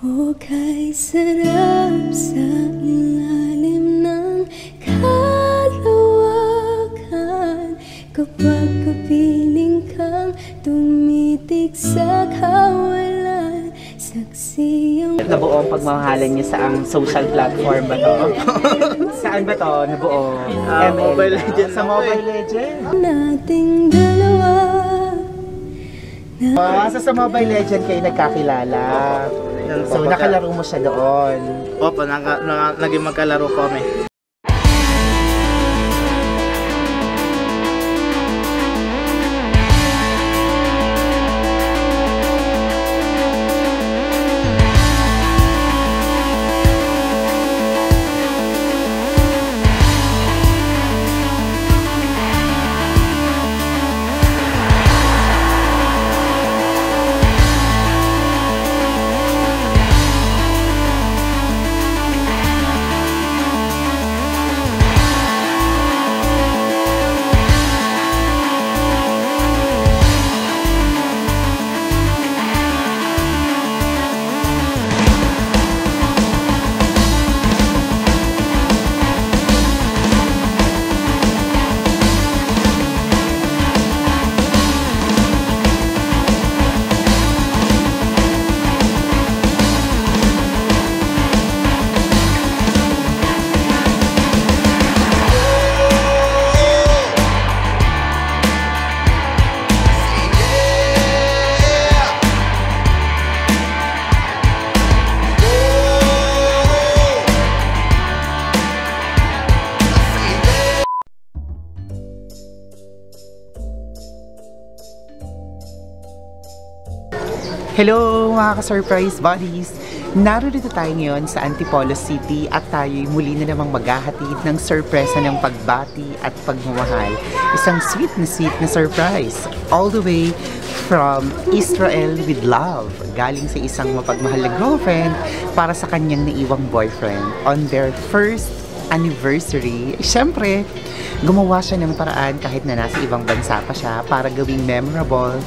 O kay sarap sa ilalim ng kalawakan, kapag kapiling kang tumitig sa kawalan, saksi ang nabuo ang pagmamahalan niyo sa ang social platform ba to? Saan ba to nabuo? Mobile Legends. Sa Mobile Legends? nating dalawa. Sa Mobile Legends kayo nagkakilala. So nakalaro mo siya doon. Opo, naging magkalaro kami. Hello mga ka-surprise buddies! Narito tayo ngayon sa Antipolo City at tayo'y muli na namang maghahatid ng sorpresa ng pagbati at pagmamahal. Isang sweet na surprise all the way from Israel with love. Galing sa isang mapagmahal na girlfriend para sa kanyang naiwang boyfriend on their first anniversary. Siyempre, gumawa siya ng paraan kahit na nasa ibang bansa pa siya para gawing memorable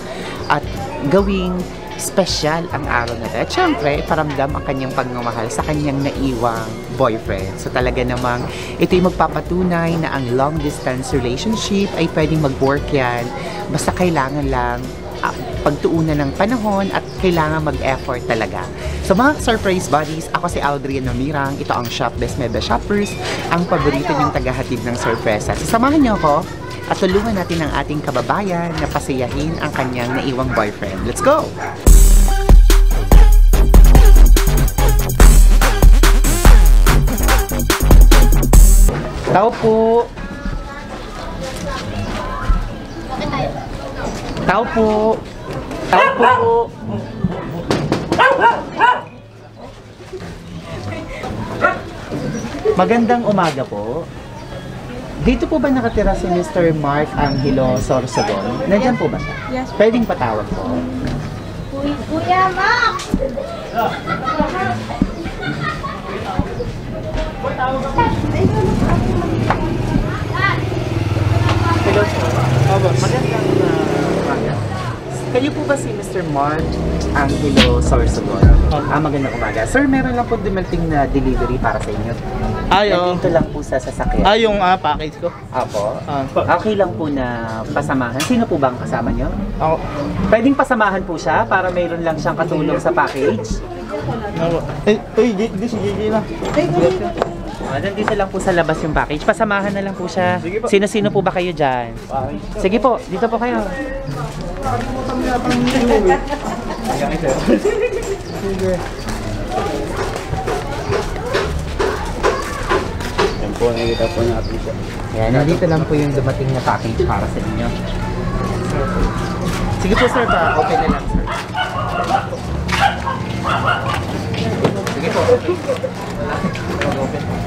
at gawing special ang araw na ito. At syempre, paramdam ang kanyang pagmamahal sa kanyang naiwang boyfriend. So talaga namang ito'y magpapatunay na ang long distance relationship ay pwedeng mag-work yan. Basta kailangan lang pagtuunan ng panahon at kailangan mag-effort talaga. So mga surprise buddies, ako si Aldrian Namirang. Ito ang Shop Best Mebe Shoppers, ang paborito niyong tagahatid ng sorpresa. So samahan niyo ako at tulungan natin ang ating kababayan na pasayahin ang kanyang naiwang boyfriend. Let's go! Tao po! Tao po! Tao po! Magandang umaga po. Dito po ba nakatira si Mr. Mark Angelo Sorsogon? Nandiyan po ba siya? Yes. Pwedeng patawag po. Kuya Mark! Hello sir. Magandang umaga. Kayo po ba si Mr. Mark Angelo Sorsogon? Magandang umaga. Sir, meron lang po dumating na delivery para sa inyo. Dito lang po sa sasakyan. Yung package ko. Apo. Okay lang po na pasamahan. Sino po ba ang kasama nyo? Ako. Pwedeng pasamahan po siya para mayroon lang siyang katulong sa package. Di si Gigi na. Nandito lang po sa labas yung package. Pasamahan na lang po siya. Sige po. Sino-sino po ba kayo dyan? Sige po, dito po kayo. Sige. Yan po, nakita po natin siya. Yan, nandito lang po yung dumating na package para sa inyo. Sige po sir, open na lang sir. Sige po.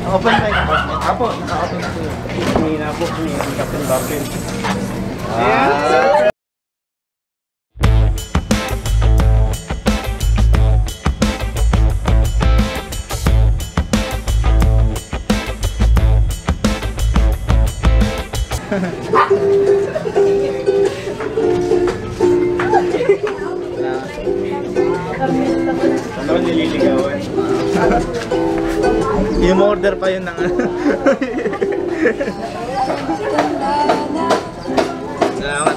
Open tayo. Apo, naka-open na po yun. Hindi na po, hindi kapin bakit. Ako nililigawan. Yung order pa yun ng Salamat.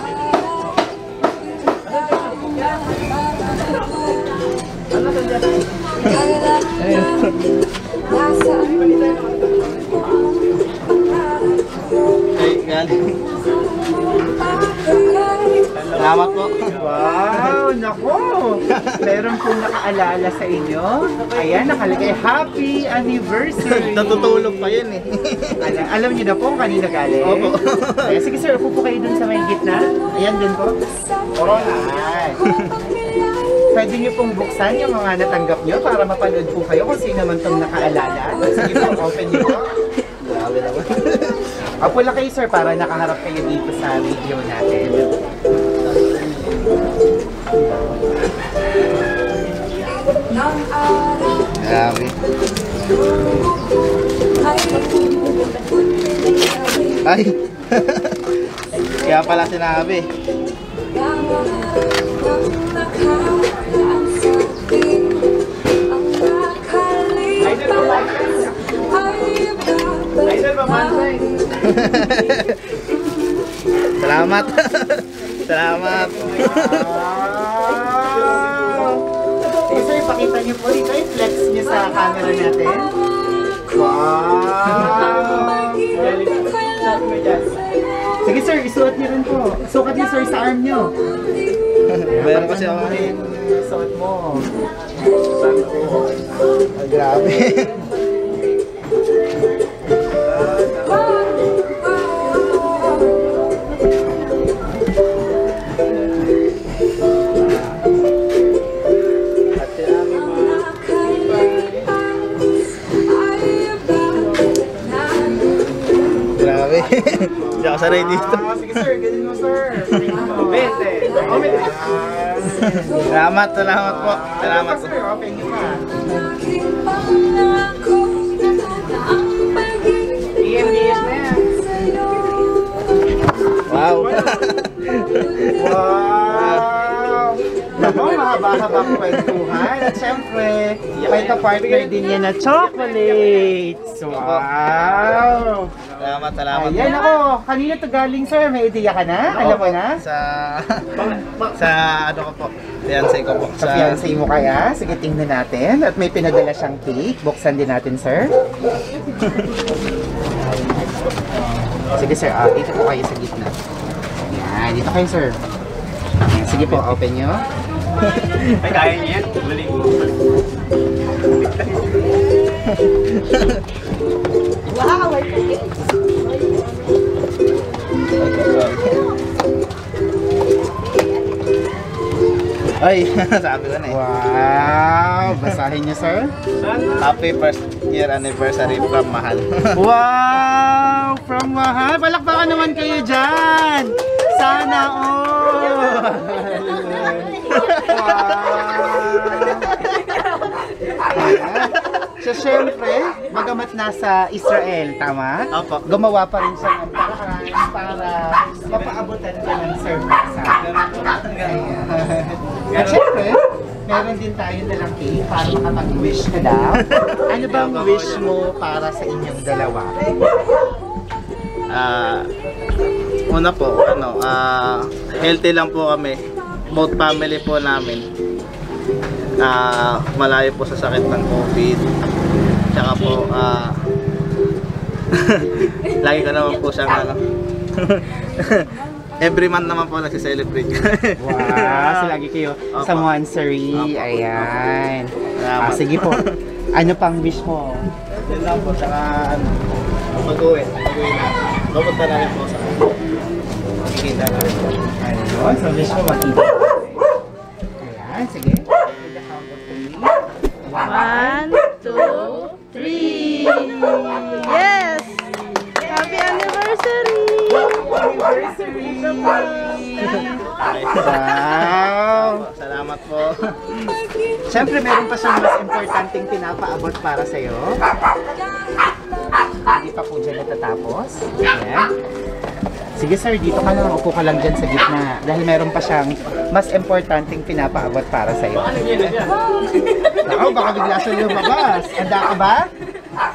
Ay, galing. Salamat po. Wow, nako! Meron pong nakaalala sa inyo. Ayan, nakalagay, Happy Anniversary! Natutulog pa yun eh. Alam niyo na po kung kanina galing? Opo. Ayan, sige sir, upo po kayo dun sa may gitna. Ayan din po. Alright. Pwede niyo pong buksan yung mga natanggap niyo para mapanood po kayo kung sino man tong nakaalala. Sige po, open niyo po. Grabe naman. Apo lang kayo sir para nakaharap kayo dito sa video natin. Grabe. Ay. Kaya pala sinabi. Salamat. Salamat. Sige sir, pakita niyo po dito. I-flex niyo sa camera natin. Wow! Sige sir, isuot niyo rin po. Sukat niyo sir sa arm niyo. Meron kasi ako Suot mo. grabe. Grabe. Hindi ako sanay dito. Sige sir, ganun mo sir. Bente. Salamat, salamat po. Salamat po. Sir, open niyo pa. EMDS na yan. Wow. Wow! Naku, mahaba-habang kwentuhan. At syempre, may ka-partner din yan na chocolates. Wow! Salamat, salamat. Ayan ako, kanina to galing sir, may idea ka na? Alam mo na? Sa ano ko po, fiancé ko po. Sa fiancé mo kaya? Sige, tingnan natin. At may pinadala siyang cake. Buksan din natin, sir. Sige, sir. Dito po kayo sa gitna. Ayan, dito kayo, sir. Ayan, sige po, open nyo. Ay, kaya niya yan. Balik mo. Wow, I forget. Ay, sabi ko na eh. Wow! Basahin nyo, sir. Happy first year anniversary from Mahal. Wow! From Mahal! Palakpakan naman kayo dyan! Sana all! So, syempre, magamat nasa Israel, tama? Opo. Gumawa pa rin siya ng paraan para mapaabutan ka ng surprise. Ayan. At syempre, meron din tayo dalang cake para makapag-wish ka daw. Ano bang wish mo para sa inyong dalawa? Una po, healthy lang po kami. Both family po namin. Malayo po sa sakit ng COVID. Tsaka po, lagi ko naman po siyang every month naman po nagsi-celebrate. Wow, so lagi kayo sa Opo. Monstery. Opo. Ayan. Salamat. Sige po. Ano pang wish mo? Yan lang po, tsaka pag-uwi na. Pupunta na rin po sa makikita na rin po. Ayun, so wish mo makita. Ayan, sige. With the count of 3. 1, 2, 3. Yes! Happy anniversary! Anniversary! Wow! Salamat po. Siyempre, meron pa siyang mas importanteng pinapaabot para sa'yo. Hindi pa po dyan natatapos. Ayan. Sige sir, dito ka lang. Upo ka lang dyan sa gitna. Dahil meron pa siyang mas importanteng pinapaabot para sa'yo. Wow, baka bigla siya lumabas. Handa ka ba?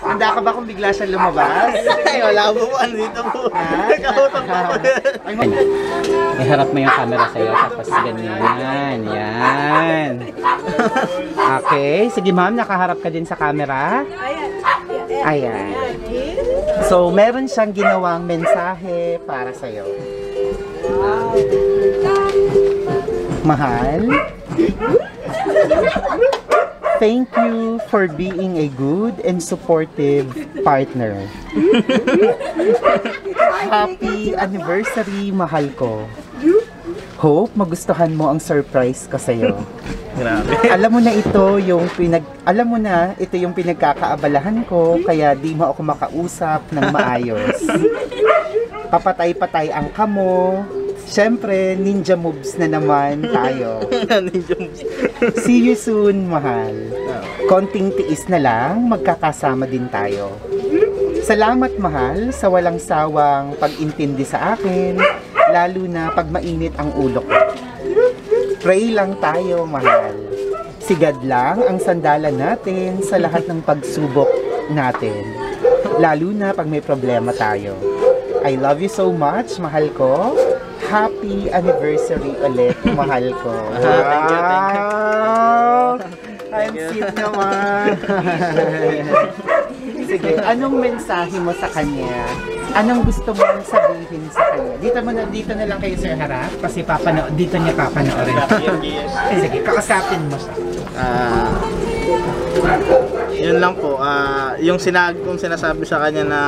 Handa ka ba kung bigla siya lumabas? Ay, wala po po. Andito po. Nakautap po. Iharap mo yung camera sa'yo, tapos ganyan. Yan. Okay. Sige ma'am, nakaharap ka din sa camera. Ayan. So, meron siyang ginawang mensahe para sa'yo. Mahal, thank you for being a good and supportive partner. Happy anniversary, mahal ko. Hope magustuhan mo ang surprise ko sa'yo. Grabe. Alam mo na ito yung pinagkakaabalahan ko, kaya di mo ako makausap ng maayos. Papatay-patay ang kamo. Siyempre, ninja moves na naman tayo. See you soon, mahal. Konting tiis na lang, magkakasama din tayo. Salamat, mahal, sa walang sawang pag-intindi sa akin, lalo na pag mainit ang ulo ko. Pray lang tayo, mahal. Sigad lang ang sandalan natin sa lahat ng pagsubok natin. Lalo na pag may problema tayo. I love you so much, mahal ko. Happy anniversary ulit, mahal ko. Thank you, thank you. I'm sweet naman. Sige, anong mensahe mo sa kanya? Anong gusto mong sabihin sa kanya? Dito na lang kayo sir harap kasi dito niya papanoorin. Sige, kausapin mo siya. Yun lang po, yung kong sinasabi sa kanya na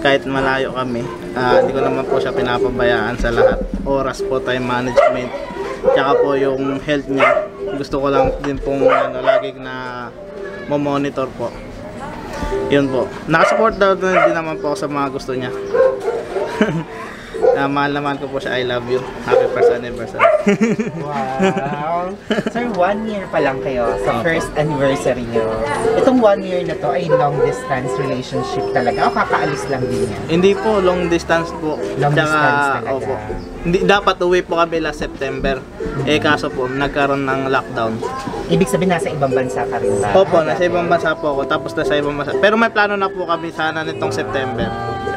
kahit malayo kami, hindi ko naman po siya pinapabayaan sa lahat. Oras po, time management, tsaka po yung health niya. Gusto ko lang din pong lagi na monitor po. Yun po. Nakasupport daw din naman po ako sa mga gusto niya. Mahal naman ko po siya. I love you. Happy first anniversary. Wow! Sir, 1 year pa lang kayo sa first anniversary niyo. Itong 1 year na to ay long distance relationship talaga o kakaalis lang din niya? Hindi po, long distance po. Long distance talaga. Opo. Hindi, dapat uwi po kami last September. Kaso po, nagkaroon ng lockdown. Ibig sabihin nasa ibang bansa ka rin ba? Opo, nasa ibang bansa po ako. Tapos nasa ibang bansa. Pero may plano na po kami sana nitong September.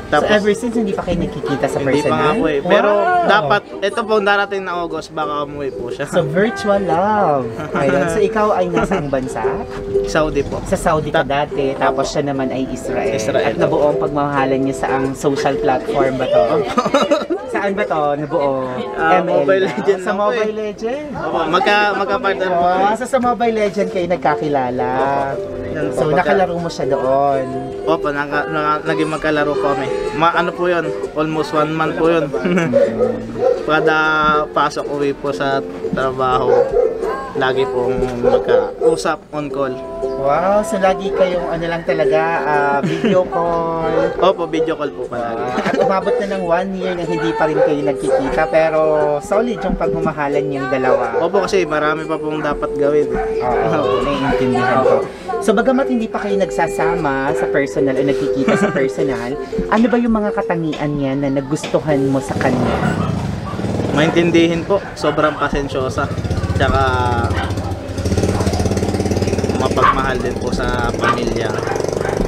Tapos, so ever since hindi pa kayo nakikita sa hindi pa nga personal? po eh. Pero dapat, ito po darating na August, baka umuwi po siya. So virtual love. Ayun. So ikaw ay nasang bansa? Saudi po. Sa Saudi ka dati, tapos siya naman ay Israel. Israel. At nabuo ang pagmamahalan niya sa ang social platform ba to? Saan ba to? Nabuo? ML Mobile na? Legend Sa lang po Mobile eh. Legend? Opo, magka-partner po. So sa Mobile Legend kayo nagkakilala. So nakalaro mo siya doon. Opo, naging magkalaro po kami. Ano po yun? Almost 1 month po yun. Kada pasok uwi po sa trabaho, lagi pong magka-usap on call. Wow, so lagi kayong ano lang talaga, video call. Opo, video call po palagi. At umabot na ng 1 year na hindi pa rin kayo nagkikita, pero solid yung pagmamahalan yung dalawa. Opo, kasi marami pa pong dapat gawin. Oo, naiintindihan ko. So bagamat hindi pa kayo nagsasama sa personal o nagkikita sa personal, ano ba yung mga katangian niya na nagustuhan mo sa kanya? Maintindihin po, sobrang pasensyosa. Tsaka mapagmahal din po sa pamilya.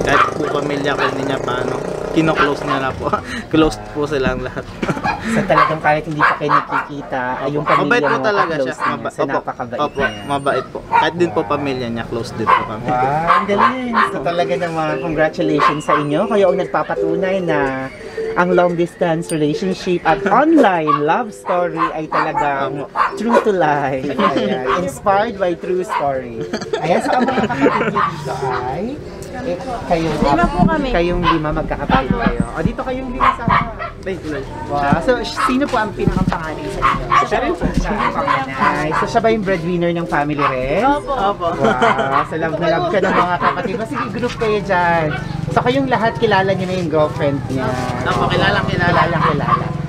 Kahit po pamilya ko, hindi niya paano. Kino-close niya na po. Closed po silang lahat. So talagang kahit hindi pa kayo nagkikita, ay yung pamilya Mabait po mo talaga close siya. niya. So napakabait Opo, niya. mabait po. Kahit din po pamilya niya, close din po kami. Wow, ang galing. So talaga naman, congratulations sa inyo. Kayo ang nagpapatunay na ang long distance relationship at online love story ay talagang true to life. Ayan. Inspired by true story. Ayan, so ang mga kapatid niyo dito ay kayong 5 po kami. Kayong 5 magkakapatid kayo. O dito kayong 5 sa wow. So sino po ang pinakapanganay sa inyo? Siya rin po. Siya ang panganay. So siya ba yung breadwinner ng family rin? Opo. Wow, so love na love ka ng mga kapatid mo. Sige, group kayo dyan. So kayong lahat kilala niyo na yung girlfriend niya. Opo, kilalang kilala. Kilala.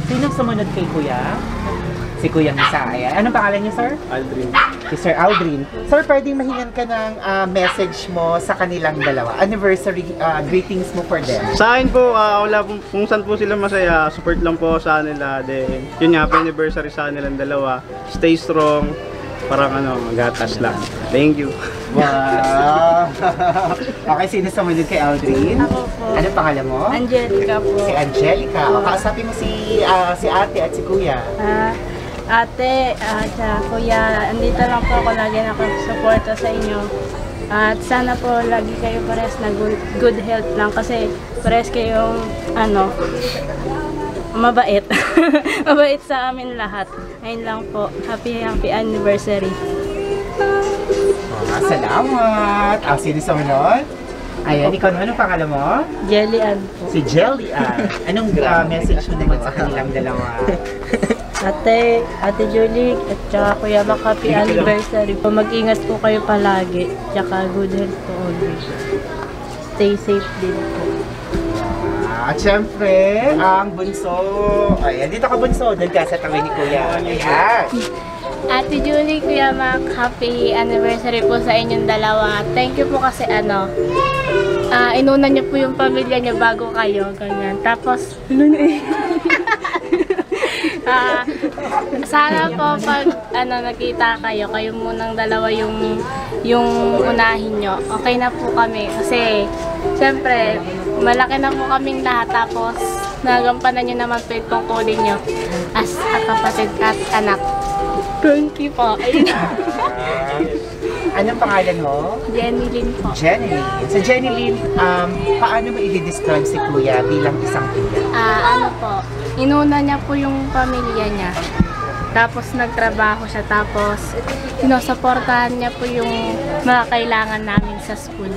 Sinong sumunod kay Kuya? Si Kuya Misa. Ayan. Anong pangalan niya, sir? Aldrin. Si Sir Aldrin. Sir, pwedeng mahingan ka ng message mo sa kanilang dalawa. Anniversary greetings mo for them. Sa akin po, wala po, kung saan po sila masaya, support lang po sa nila. Then, yun nga, happy anniversary sa nilang dalawa. Stay strong, Parang gatas lang. Thank you. Wow! Okay, sino sumunod kay Aldrin? Ako po. Ano pangalan mo? Angelica po. Si Angelica. O, kausapin mo si ate at si kuya. Ate, kuya, andito lang po ako lagi nakasuporta sa inyo. At sana po lagi kayo pares na good health lang kasi pares kayong mabait. Mabait sa amin lahat. Ayun lang po. Happy anniversary. Salamat! Sino sumunod? Ayan, ikaw naman, anong pangalan mo? Jelly Ann po. Si Jelly Ann. Anong message mo naman sa kanilang dalawa? Ate Julie at saka Kuya Mac, happy anniversary po. Mag-ingat po kayo palagi. Tsaka good health po always. Stay safe din po. At syempre, ang bunso. Ayan, dito ka bunso. Doon ka sa tabi ni Kuya. Ayan. Ate Julie, Kuya Mac, happy anniversary po sa inyong dalawa. Thank you po kasi inuna niyo po yung pamilya niyo bago kayo, ganyan. Tapos, sana po pag nakita kayo munang dalawa yung unahin nyo. Okay na po kami kasi siyempre malaki na po kaming lahat, tapos nagampanan nyo naman po yung tungkulin nyo as kapatid at anak. Thank you po. Anong pangalan mo? Jenny Lynn po. Jenny Lynn. Sa Jenny Lynn, paano mo i-describe si Kuya bilang isang kuya? Inuna niya po yung pamilya niya. Tapos nagtrabaho siya. Tapos sinusuportahan niya po yung mga kailangan namin sa school.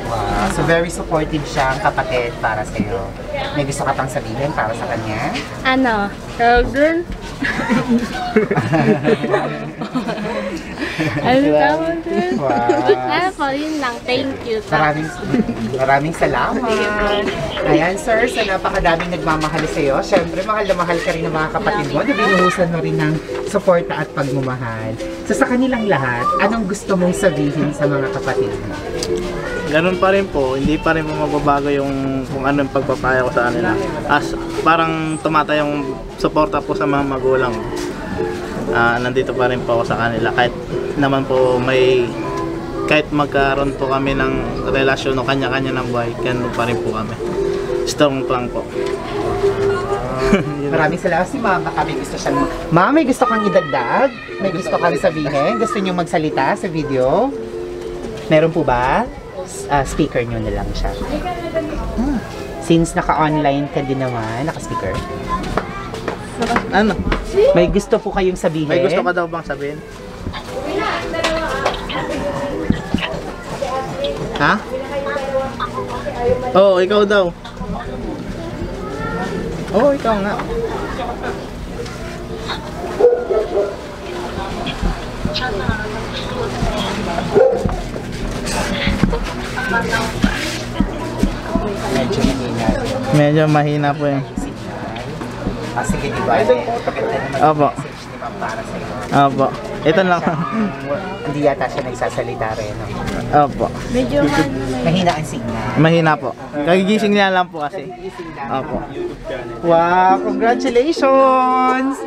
Wow. So very supportive siya ang kapatid para sa'yo. May gusto ka pang sabihin para sa kanya? Tawag dun? Tawag dun? Wow. Yun lang. Thank you. Maraming salamat. Ayan, sir, sa napakadaming nagmamahal sa'yo. Siyempre, mahal na mahal ka rin ng mga kapatid mo na binuhusan mo rin ng suporta at pagmamahal. So, sa kanilang lahat, anong gusto mong sabihin sa mga kapatid mo? Ganun pa rin po, hindi pa rin po magbabago yung kung anong pagpapaya ko sa kanila. Parang tumata yung suporta po sa mga magulang. Nandito pa rin po ako sa kanila kahit naman po kahit magkaroon po kami ng relasyon o kanya-kanya ng buhay, ganun pa rin po kami. Strong lang po. Maraming salamat si Mama. May gusto siyang... Mama, may gusto kang idagdag? May gusto kang sabihin? Gusto niyo magsalita sa video? Meron po ba? Speaker nyo na lang siya. Since naka-online ka din naman, naka-speaker. May gusto po kayong sabihin? May gusto ka daw bang sabihin? Ha? Oo, ikaw daw. Oo, ikaw nga. Medyo mahina po yun. Sige, di ba? Opo. Opo. Ito lang. Hindi yata siya nagsasalita rin. Opo. Medyo Mahina ang signal. Mahina po. Kagigising niya lang po kasi. Opo. Wow! Congratulations!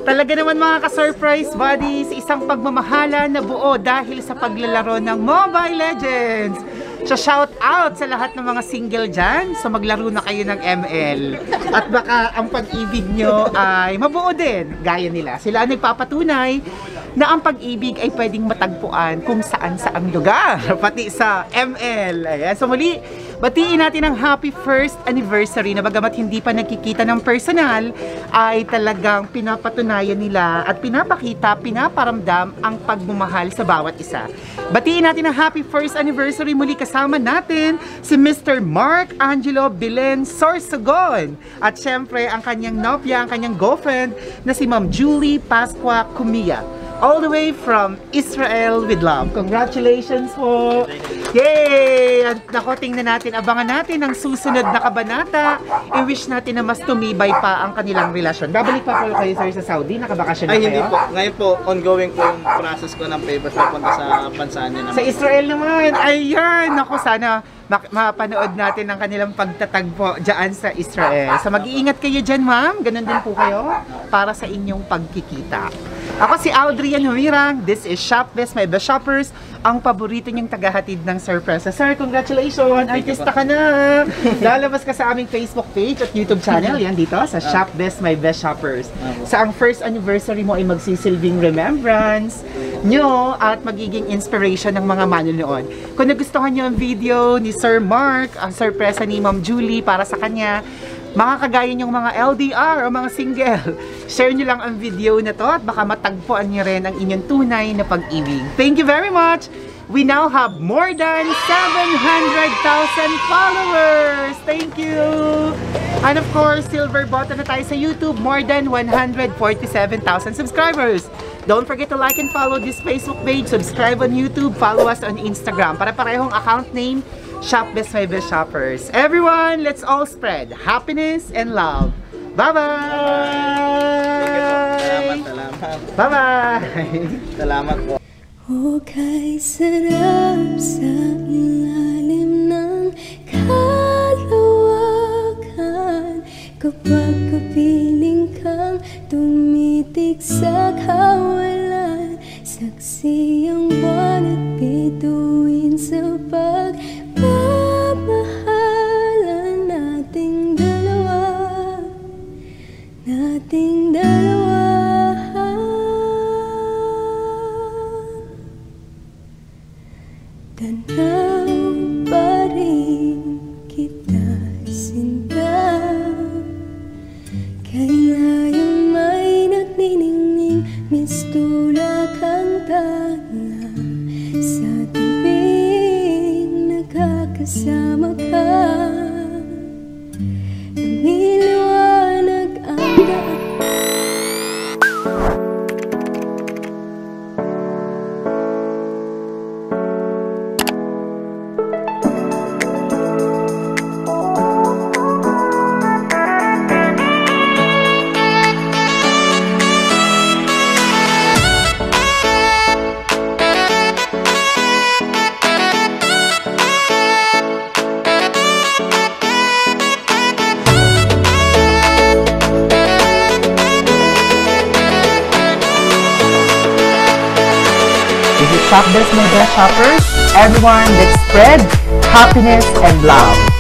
Talaga naman mga ka-surprise buddies, isang pagmamahala na buo dahil sa paglalaro ng Mobile Legends. So shout out sa lahat ng mga single dyan. So maglaro na kayo ng ML. At baka ang pag-ibig nyo ay mabuo din. Gaya nila. Sila nagpapatunay na ang pag-ibig ay pwedeng matagpuan kung saan-saang lugar. Pati sa ML. Ayan. So muli, batiin natin ang happy first anniversary na bagamat hindi pa nagkikita ng personal, ay talagang pinapatunayan nila at pinapakita, pinaparamdam ang pagmamahal sa bawat isa. Batiin natin ang happy first anniversary. Muli kasama natin si Mr. Mark Angelo Belen Sorsogon. At syempre ang kanyang nopya, ang kanyang girlfriend na si Ma'am Julie Pasqua Cumia. All the way from Israel with love. Congratulations po! Yay! At nako, tingnan natin, abangan natin ang susunod na kabanata. I-wish natin na mas tumibay pa ang kanilang relasyon. Babalik pa po kayo, sir, sa Saudi? Nakabakasyon na kayo? Ay, hindi po. Ngayon po, ongoing po yung process ko ng papers papunta sa bansa niya naman. Sa Israel naman! Ayan! Naku, sana mapanood natin ang kanilang pagtatagpo dyan sa Israel. So mag-iingat kayo dyan, ma'am. Ganon din po kayo para sa inyong pagkikita. Ako si Audrey Humirang. This is Shop Best My Best Shoppers, ang paborito niyong tagahatid ng sorpresa. Sir, congratulations! Artista ka na! Lalabas ka sa aming Facebook page at YouTube channel. Yan dito, sa Shop Best My Best Shoppers. Sa ang first anniversary mo ay magsisilbing remembrance nyo at magiging inspiration ng mga manonood. Kung nagustuhan nyo ang video ni Sir Mark, ang sorpresa ni Ma'am Julie para sa kanya, mga kagaya nyong mga LDR o mga single, share nyo lang ang video na to at baka matagpuan nyo rin ang inyong tunay na pag-ibig. Thank you very much! We now have more than 700,000 followers! Thank you! And of course, silver button na tayo sa YouTube, more than 147,000 subscribers! Don't forget to like and follow this Facebook page, subscribe on YouTube, follow us on Instagram para parehong account name, Shop Best My Best Shoppers. Everyone, let's all spread happiness and love. Bye-bye! Salamat. Bye-bye! Salamat po. O kay sarap sa ilalim ng kalawakan, kapag kapiling kang tumitig sa kawalan, saksi ang buwan at bituin sa pagmamahalan nating dalawa, nating dalawa. Tanaw pa rin kita, sinta, kailan may nagniningning, mistula kang tala, sa tubig nakakasama ka, lumiliwanag ang daan. Shop Best My Best Shoppers. Everyone, let's spread happiness and love.